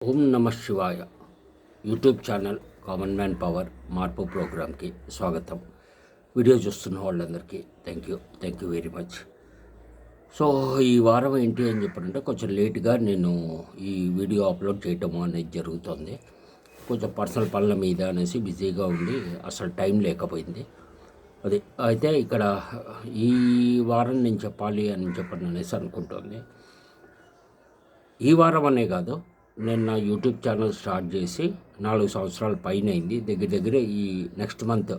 ఓం నమ శివాయ YouTube channel common man power మార్పు ప్రోగ్రామ్కి స్వాగతం. వీడియో చూస్తున్న వాళ్ళందరికీ thank you very much. So ఈ వారం ఏంటి అని చెప్పారంటే కొంచెం లేట్గా నేను ఈ వీడియో అప్లోడ్ చేయటము అనేది జరుగుతుంది. కొంచెం పర్సనల్ పనుల మీద అనేసి బిజీగా ఉండి అసలు టైం లేకపోయింది. అది అయితే ఇక్కడ ఈ వారం నేను చెప్పాలి అని చెప్పని అనేసి అనుకుంటుంది. ఈ వారం అనే కాదు, నేను నా యూట్యూబ్ ఛానల్ స్టార్ట్ చేసి 4 సంవత్సరాల పైన అయింది. దగ్గర ఈ నెక్స్ట్ మంత్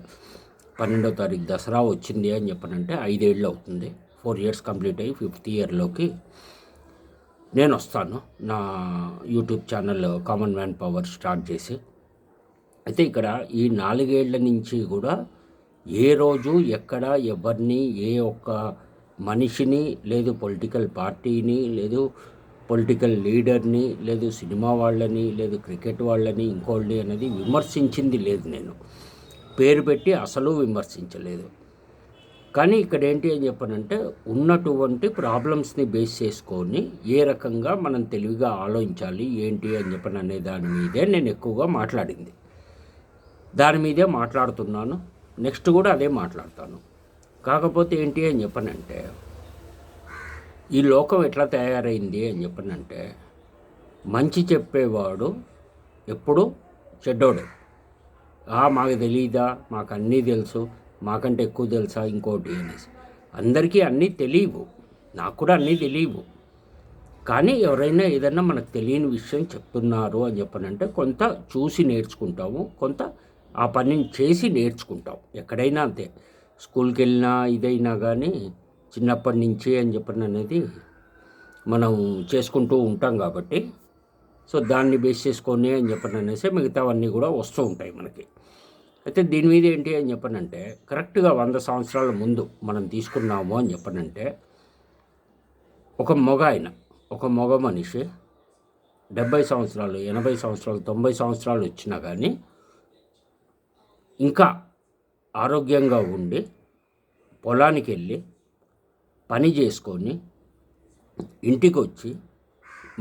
12వ తారీఖు దసరా వచ్చింది అని చెప్పనంటే 5 ఏళ్ళు అవుతుంది. 4 years కంప్లీట్ అయ్యి 5th yearలోకి నేను వస్తాను నా YouTube channel common man power start చేసి. అయితే ఇక్కడ ఈ 4 ఏళ్ల నుంచి కూడా ఏ రోజు ఎక్కడ ఎవరిని ఏ ఒక్క మనిషిని లేదు పొలిటికల్ పార్టీని లేదు పొలిటికల్ లీడర్ని లేదు సినిమా వాళ్ళని లేదు క్రికెట్ వాళ్ళని ఇంకోళ్ళని అనేది విమర్శించింది లేదు. నేను పేరు పెట్టి అసలు విమర్శించలేదు. కానీ ఇక్కడ ఏంటి అని చెప్పనంటే ఉన్నటువంటి ప్రాబ్లమ్స్ని బేస్ చేసుకొని ఏ రకంగా మనం తెలివిగా ఆలోచించాలి ఏంటి అని చెప్పని అనే దాని మీదే నేను ఎక్కువగా మాట్లాడింది. దాని మీదే మాట్లాడుతున్నాను. నెక్స్ట్ కూడా అదే మాట్లాడతాను. కాకపోతే ఏంటి అని చెప్పనంటే ఈ లోకం ఎట్లా తయారైంది అని చెప్పనంటే మంచి చెప్పేవాడు ఎప్పుడు చెడ్డోడే. మాకు తెలియదా, మాకు అన్నీ తెలుసు, మాకంటే ఎక్కువ తెలుసా ఇంకోటి అనేసి. అందరికీ అన్నీ తెలియవు, నాకు కూడా అన్నీ తెలియవు. కానీ ఎవరైనా ఏదైనా మనకు తెలియని విషయం చెప్తున్నారు అని చెప్పనంటే కొంత చూసి నేర్చుకుంటాము, కొంత ఆ పనిని చేసి నేర్చుకుంటాం. ఎక్కడైనా అంతే, స్కూల్కి వెళ్ళినా ఇదైనా కానీ చిన్నప్పటి నుంచి అని చెప్పని అనేది మనం చేసుకుంటూ ఉంటాం కాబట్టి సో దాన్ని బేస్ చేసుకొని అని చెప్పని అనేసి మిగతావన్నీ కూడా వస్తూ ఉంటాయి మనకి. అయితే దీని మీద ఏంటి అని చెప్పనంటే కరెక్ట్గా 100 సంవత్సరాల ముందు మనం తీసుకున్నాము అని చెప్పనంటే ఒక మగ మనిషి 70 సంవత్సరాలు 80 సంవత్సరాలు 90 సంవత్సరాలు వచ్చినా కానీ ఇంకా ఆరోగ్యంగా ఉండి పొలానికి వెళ్ళి పని చేసుకొని ఇంటికి వచ్చి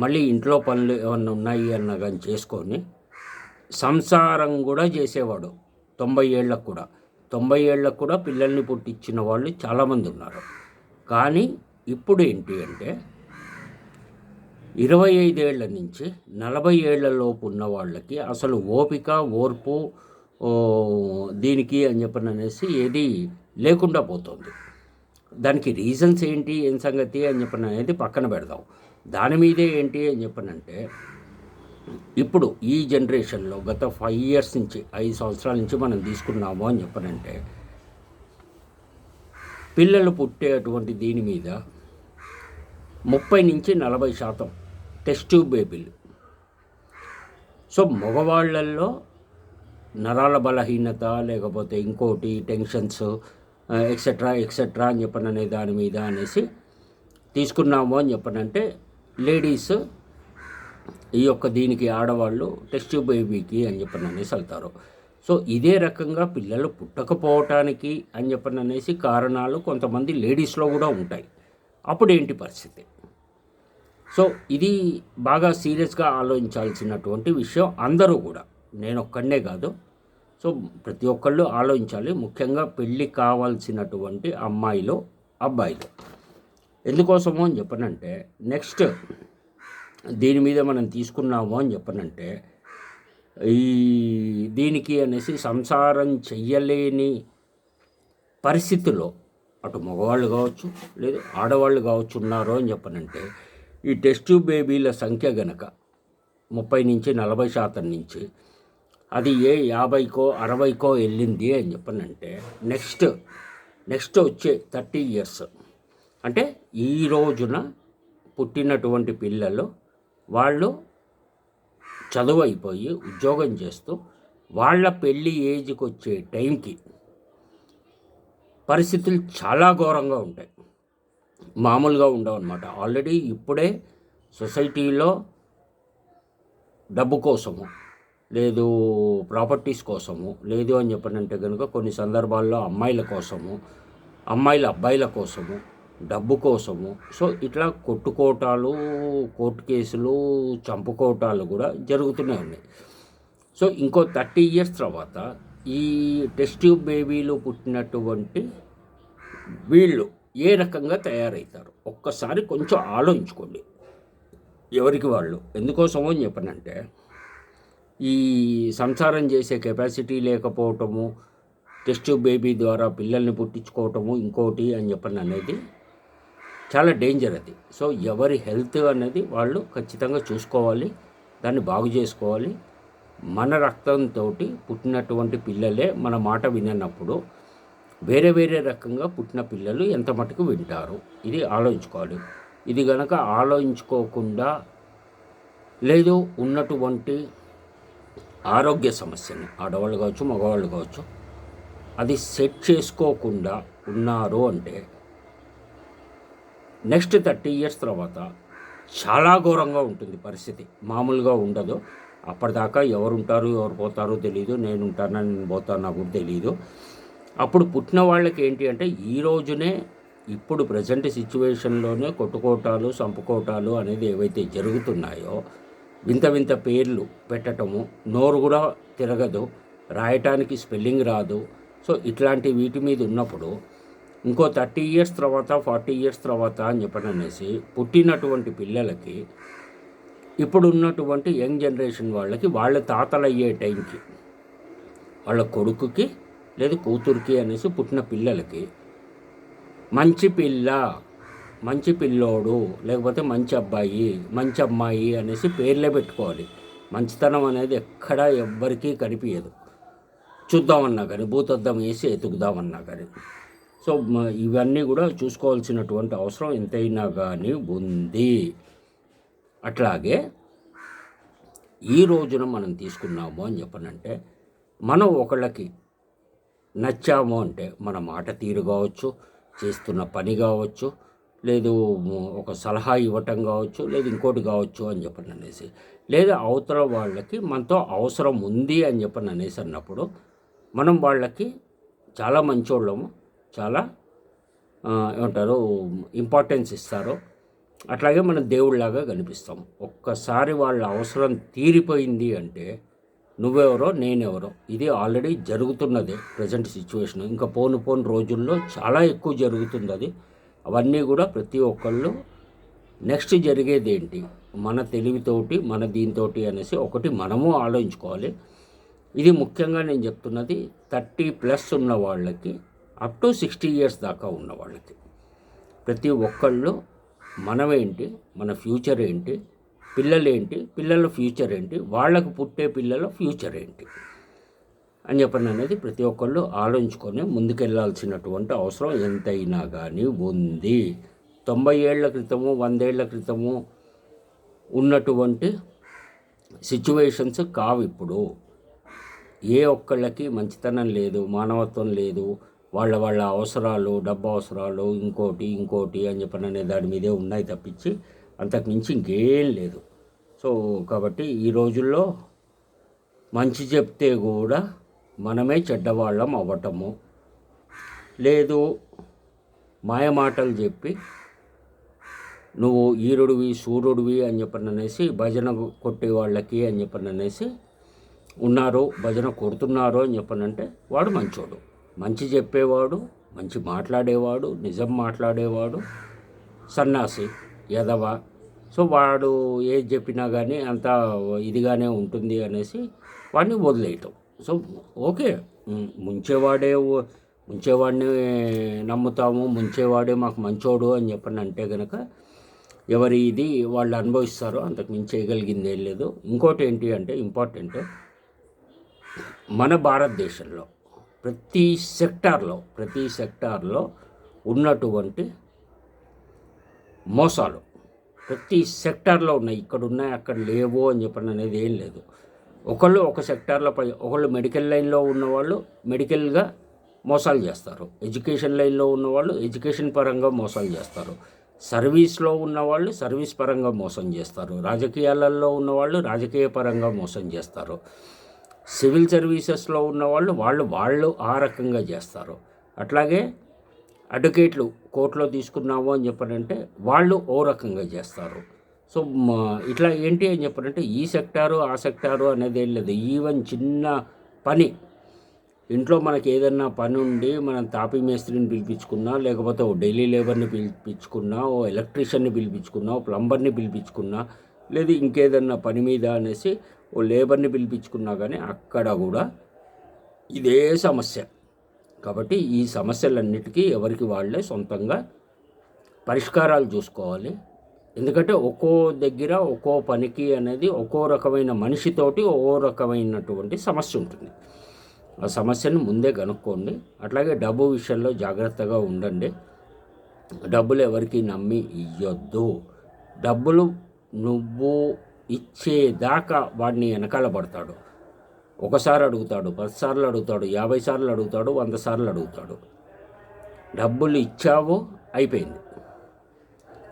మళ్ళీ ఇంట్లో పనులు ఏమన్నా ఉన్నాయి అన్న కానీ చేసుకొని సంసారం కూడా చేసేవాడు. 90 ఏళ్ళకు కూడా పిల్లల్ని పుట్టించిన వాళ్ళు చాలామంది ఉన్నారు. కానీ ఇప్పుడు ఏంటి అంటే 25 ఏళ్ల నుంచి 40 ఏళ్లలోపు ఉన్న వాళ్ళకి అసలు ఓర్పు దీనికి అని చెప్పని అనేసి ఏది లేకుండా పోతుంది. దానికి రీజన్స్ ఏంటి ఏం సంగతి అని చెప్పని అనేది పక్కన పెడదాం. దాని మీదే ఏంటి అని చెప్పనంటే ఇప్పుడు ఈ జనరేషన్లో గత 5 years నుంచి 5 సంవత్సరాల నుంచి మనం తీసుకున్నాము అని చెప్పనంటే పిల్లలు పుట్టేటువంటి దీని మీద 30 నుంచి 40% టెస్ట్ ట్యూబ్ బేబీలు. సో మగవాళ్ళల్లో నరాల బలహీనత లేకపోతే ఇంకోటి టెన్షన్స్ ఎక్సెట్రా అని చెప్పని అనే దాని మీద అనేసి తీసుకున్నాము అని చెప్పనంటే లేడీస్ ఈ యొక్క దీనికి ఆడవాళ్ళు టెస్ట్ బేబీకి అని చెప్పని అనేసి వెళ్తారు. సో ఇదే రకంగా పిల్లలు పుట్టకపోవటానికి అని చెప్పని అనేసి కారణాలు కొంతమంది లేడీస్లో కూడా ఉంటాయి. అప్పుడు ఏంటి పరిస్థితి? సో ఇది బాగా సీరియస్గా ఆలోచించాల్సినటువంటి విషయం. అందరూ కూడా, నేను ఒక్కడే కాదు, సో ప్రతి ఒక్కళ్ళు ఆలోచించాలి. ముఖ్యంగా పెళ్ళి కావాల్సినటువంటి అమ్మాయిలు అబ్బాయిలు. ఎందుకోసము అని చెప్పనంటే నెక్స్ట్ దీని మీద మనం తీసుకున్నాము అని చెప్పనంటే ఈ దీనికి అనేసి సంసారం చెయ్యలేని పరిస్థితుల్లో అటు మగవాళ్ళు కావచ్చు లేదు ఆడవాళ్ళు కావచ్చు ఉన్నారు అని చెప్పనంటే ఈ టెస్ట్ బేబీల సంఖ్య గనక 30 నుంచి 40% నుంచి అది 50కో 60కో వెళ్ళింది అని చెప్పనంటే నెక్స్ట్ వచ్చే 30 years అంటే ఈ రోజున పుట్టినటువంటి పిల్లలు వాళ్ళు చదువు అయిపోయి ఉద్యోగం చేస్తూ వాళ్ళ పెళ్ళి ఏజ్కి వచ్చే టైంకి పరిస్థితులు చాలా ఘోరంగా ఉంటాయి, మామూలుగా ఉండవు అన్నమాట. ఆల్రెడీ ఇప్పుడే సొసైటీలో డబ్బు కోసము లేదు ప్రాపర్టీస్ కోసము లేదు అని చెప్పనంటే కనుక కొన్ని సందర్భాల్లో అమ్మాయిల కోసము అబ్బాయిల కోసము డబ్బు కోసము. సో ఇట్లా కొట్టుకోటాలు, కోర్టు కేసులు, చంపుకోటాలు కూడా జరుగుతూనే ఉన్నాయి. సో ఇంకో 30 ఇయర్స్ తర్వాత ఈ టెస్ట్ ట్యూబ్ బేబీలు పుట్టినటువంటి వీళ్ళు ఏ రకంగా తయారవుతారు ఒక్కసారి కొంచెం ఆలోచించుకోండి ఎవరికి వాళ్ళు. ఎందుకోసమో అని చెప్పనంటే, ఈ సంసారం చేసే కెపాసిటీ లేకపోవటము, టెస్ట్ ట్యూబ్ బేబీ ద్వారా పిల్లల్ని పుట్టించుకోవటము, ఇంకోటి అని చెప్పని అనేది చాలా డేంజర్ అది. సో ఎవరి హెల్త్ అనేది వాళ్ళు ఖచ్చితంగా చూసుకోవాలి, దాన్ని బాగు చేసుకోవాలి. మన రక్తంతో పుట్టినటువంటి పిల్లలే మన మాట విననప్పుడు వేరే వేరే రకంగా పుట్టిన పిల్లలు ఎంత మటుకు వింటారు, ఇది ఆలోచించుకోవాలి. ఇది గనక ఆలోచించుకోకుండా లేదు ఉన్నటువంటి ఆరోగ్య సమస్యని ఆడవాళ్ళు కావచ్చు, మగవాళ్ళు కావచ్చు, అది సెట్ చేసుకోకుండా ఉన్నారు అంటే నెక్స్ట్ 30 ఇయర్స్ తర్వాత చాలా ఘోరంగా ఉంటుంది పరిస్థితి, మామూలుగా ఉండదు. అప్పటిదాకా ఎవరు ఉంటారు ఎవరు పోతారో తెలియదు, నేను ఉంటానా నేను పోతాను నాకు కూడా తెలియదు. అప్పుడు పుట్టిన వాళ్ళకి ఏంటి అంటే ఈ రోజునే ఇప్పుడు ప్రజెంట్ సిచ్యువేషన్లోనే కొట్టుకోటాలు, చంపుకోటాలు అనేది ఏవైతే జరుగుతున్నాయో, వింత వింత పేర్లు పెట్టటము, నోరు కూడా తిరగదు, రాయటానికి స్పెల్లింగ్ రాదు. సో ఇట్లాంటి వీటి మీద ఉన్నప్పుడు ఇంకో 30 ఇయర్స్ తర్వాత 40 ఇయర్స్ తర్వాత అని చెప్పననేసి పుట్టినటువంటి పిల్లలకి ఇప్పుడు ఉన్నటువంటి యంగ్ జనరేషన్ వాళ్ళకి వాళ్ళ తాతలు అయ్యే టైంకి వాళ్ళ కొడుకుకి లేదు కూతురికి అనేసి పుట్టిన పిల్లలకి మంచి పిల్ల, మంచి పిల్లోడు, లేకపోతే మంచి అబ్బాయి, మంచి అమ్మాయి అనేసి పేర్లే పెట్టుకోవాలి. మంచితనం అనేది ఎక్కడా ఎవ్వరికీ కనిపించదు. చూద్దామన్నా కానీ, భూతద్దం వేసి ఎతుకుదామన్నా కానీ. సో ఇవన్నీ కూడా చూసుకోవాల్సినటువంటి అవసరం ఎంతైనా కానీ ఉంది. అట్లాగే ఈ రోజున మనం తీసుకున్నాము అని చెప్పనంటే, మనం ఒకళ్ళకి నచ్చాము అంటే మన మాట తీరు కావచ్చు, చేస్తున్న పని కావచ్చు, లేదు ఒక సలహా ఇవ్వటం కావచ్చు, లేదు ఇంకోటి కావచ్చు అని చెప్పని అనేసి, లేదా అవతల వాళ్ళకి మనతో అవసరం ఉంది అని చెప్పని అనేసి అన్నప్పుడు మనం వాళ్ళకి చాలా మంచోళ్ళము, చాలా ఏమంటారు ఇంపార్టెన్స్ ఇస్తారు. అట్లాగే మనం దేవుళ్ళలాగా కనిపిస్తాం. ఒక్కసారి వాళ్ళ అవసరం తీరిపోయింది అంటే నువ్వెవరో నేనెవరో, ఇది ఆల్రెడీ జరుగుతున్నదే ప్రజెంట్ సిచ్యువేషన్. ఇంకా పోను రోజుల్లో చాలా ఎక్కువ జరుగుతుంది అది. అవన్నీ కూడా ప్రతి ఒక్కళ్ళు నెక్స్ట్ జరిగేది ఏంటి, మన తెలివితోటి మన దీంతోటి అనేసి ఒకటి మనము ఆలోచించుకోవాలి. ఇది ముఖ్యంగా నేను చెప్తున్నది 30+ ఉన్న వాళ్ళకి అప్ టు 60 ఇయర్స్ దాకా ఉన్న వాళ్ళకి. ప్రతి ఒక్కళ్ళు మనమేంటి, మన ఫ్యూచర్ ఏంటి, పిల్లలేంటి, పిల్లల ఫ్యూచర్ ఏంటి, వాళ్ళకు పుట్టే పిల్లల ఫ్యూచర్ ఏంటి అని చెప్పని అనేది ప్రతి ఒక్కళ్ళు ఆలోచించుకొని ముందుకెళ్లాల్సినటువంటి అవసరం ఎంతైనా కానీ ఉంది. 90 ఏళ్ల క్రితము 100 ఏళ్ల క్రితము ఉన్నటువంటి సిచ్యువేషన్స్ కావు ఇప్పుడు. ఏ ఒక్కళ్ళకి మంచితనం లేదు, మానవత్వం లేదు, వాళ్ళ అవసరాలు, డబ్బు అవసరాలు, ఇంకోటి అని చెప్పని అనే దాని మీదే ఉన్నాయి తప్పించి అంతకు మించి ఇంకేం లేదు. సో కాబట్టి ఈ రోజుల్లో మంచి చెప్తే కూడా మనమే చెడ్డవాళ్ళం అవ్వటము, లేదు మాయమాటలు చెప్పి నువ్వు ఈరుడివి సూర్యుడివి అని చెప్పని అనేసి భజన కొట్టే వాళ్ళకి అని చెప్పని అనేసి ఉన్నారు, భజన కొడుతున్నారు అని చెప్పనంటే వాడు మంచోడు. మంచి చెప్పేవాడు, మంచి మాట్లాడేవాడు, నిజం మాట్లాడేవాడు సన్నాసి, యదవ. సో వాడు ఏది చెప్పినా కానీ అంతా ఇదిగానే ఉంటుంది అనేసి వాడిని వదిలేయటం. సో ఓకే, ముంచేవాడిని నమ్ముతాము, ముంచేవాడే మాకు మంచోడు అని చెప్పని అంటే కనుక ఎవరి ఇది వాళ్ళు అనుభవిస్తారో, అంతకు మించి చేయగలిగింది ఏం లేదు. ఇంకోటి ఏంటి అంటే ఇంపార్టెంట్, మన భారతదేశంలో ప్రతి సెక్టార్లో ఉన్నటువంటి మోసాలు ప్రతి సెక్టార్లో ఉన్నాయి. ఇక్కడ ఉన్నాయి అక్కడ లేవు అని చెప్పని అనేది ఏం లేదు. ఒకళ్ళు ఒక సెక్టార్లో ఒకళ్ళు మెడికల్ లైన్లో ఉన్నవాళ్ళు మెడికల్గా మోసాలు చేస్తారు, ఎడ్యుకేషన్ లైన్లో ఉన్నవాళ్ళు ఎడ్యుకేషన్ పరంగా మోసాలు చేస్తారు, సర్వీస్లో ఉన్నవాళ్ళు సర్వీస్ పరంగా మోసం చేస్తారు, రాజకీయాలలో ఉన్నవాళ్ళు రాజకీయ పరంగా మోసం చేస్తారు, సివిల్ సర్వీసెస్లో ఉన్నవాళ్ళు వాళ్ళు ఆ రకంగా చేస్తారు. అట్లాగే అడ్వకేట్లు కోర్టులో తీసుకున్నాము అని చెప్పారంటే వాళ్ళు ఓ రకంగా చేస్తారు. సో ఇట్లా ఏంటి అని చెప్పారంటే ఈ సెక్టారు ఆ సెక్టారు అనేది ఏం లేదు. ఈవెన్ చిన్న పని ఇంట్లో మనకి ఏదన్నా పని ఉండి మనం తాపీ మేస్త్రిని పిలిపించుకున్నా, లేకపోతే ఓ డైలీ లేబర్ని పిలిపించుకున్నా, ఓ ఎలక్ట్రీషియన్ని పిలిపించుకున్నా, ఓ ప్లంబర్ని పిలిపించుకున్నా, లేదు ఇంకేదన్నా పని మీద అనేసి ఓ లేబర్ని పిలిపించుకున్నా కానీ అక్కడ కూడా ఇదే సమస్య. కాబట్టి ఈ సమస్యలన్నిటికీ ఎవరికి వాళ్ళే సొంతంగా పరిష్కారాలు చూసుకోవాలి. ఎందుకంటే ఒక్కో దగ్గర ఒక్కో పనికి అనేది ఒక్కో రకమైన మనిషితోటి ఒక్కో రకమైనటువంటి సమస్య ఉంటుంది. ఆ సమస్యను ముందే కనుక్కోండి. అట్లాగే డబ్బు విషయంలో జాగ్రత్తగా ఉండండి. డబ్బులు ఎవరికి నమ్మి ఇవ్వద్దు. డబ్బులు నువ్వు ఇచ్చేదాకా వాడిని వెనకాల పడతాడు. ఒకసారి అడుగుతాడు, 10 సార్లు అడుగుతాడు, 50 సార్లు అడుగుతాడు, 100 సార్లు అడుగుతాడు. డబ్బులు ఇచ్చావు అయిపోయింది.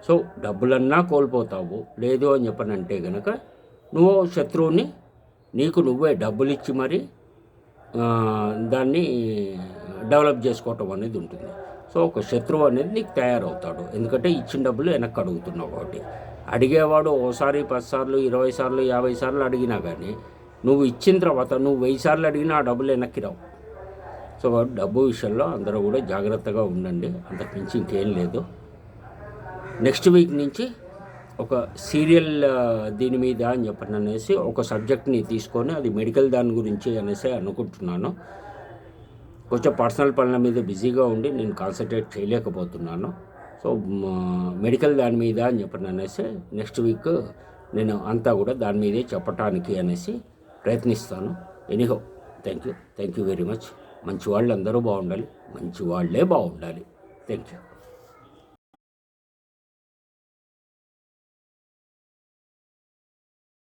సో డబ్బులన్నా కోల్పోతావు. లేదు అని చెప్పనంటే కనుక నువ్వు శత్రువుని నీకు నువ్వే డబ్బులు ఇచ్చి మరి దాన్ని డెవలప్ చేసుకోవటం అనేది ఉంటుంది. సో ఒక శత్రువు అనేది నీకు తయారవుతాడు. ఎందుకంటే ఇచ్చిన డబ్బులు వెనక్కి అడుగుతున్నావు కాబట్టి. అడిగేవాడు ఓసారి 10 సార్లు 20 సార్లు 50 సార్లు అడిగినా కానీ నువ్వు ఇచ్చిన తర్వాత నువ్వు 1000 సార్లు అడిగినా ఆ డబ్బులు వెనక్కి రావు. సో డబ్బు విషయంలో అందరూ కూడా జాగ్రత్తగా ఉండండి. అంతకుమించి ఇంకేం లేదు. నెక్స్ట్ వీక్ నుంచి ఒక సీరియల్ దీని మీద అని చెప్పండి అనేసి ఒక సబ్జెక్ట్ని తీసుకొని అది మెడికల్ దాని గురించి అనేసి అనుకుంటున్నాను. కొంచెం పర్సనల్ పనుల మీద బిజీగా ఉండి నేను కాన్సన్ట్రేట్ చేయలేకపోతున్నాను. సో మెడికల్ దాని మీద అని చెప్పండి అనేసి నెక్స్ట్ వీక్ నేను అంతా కూడా దాని మీదే చెప్పటానికి అనేసి ప్రయత్నిస్తాను. Anyhow thank you very much. మంచి వాళ్ళు అందరూ బాగుండాలి, మంచి వాళ్ళే బాగుండాలి. Thank you.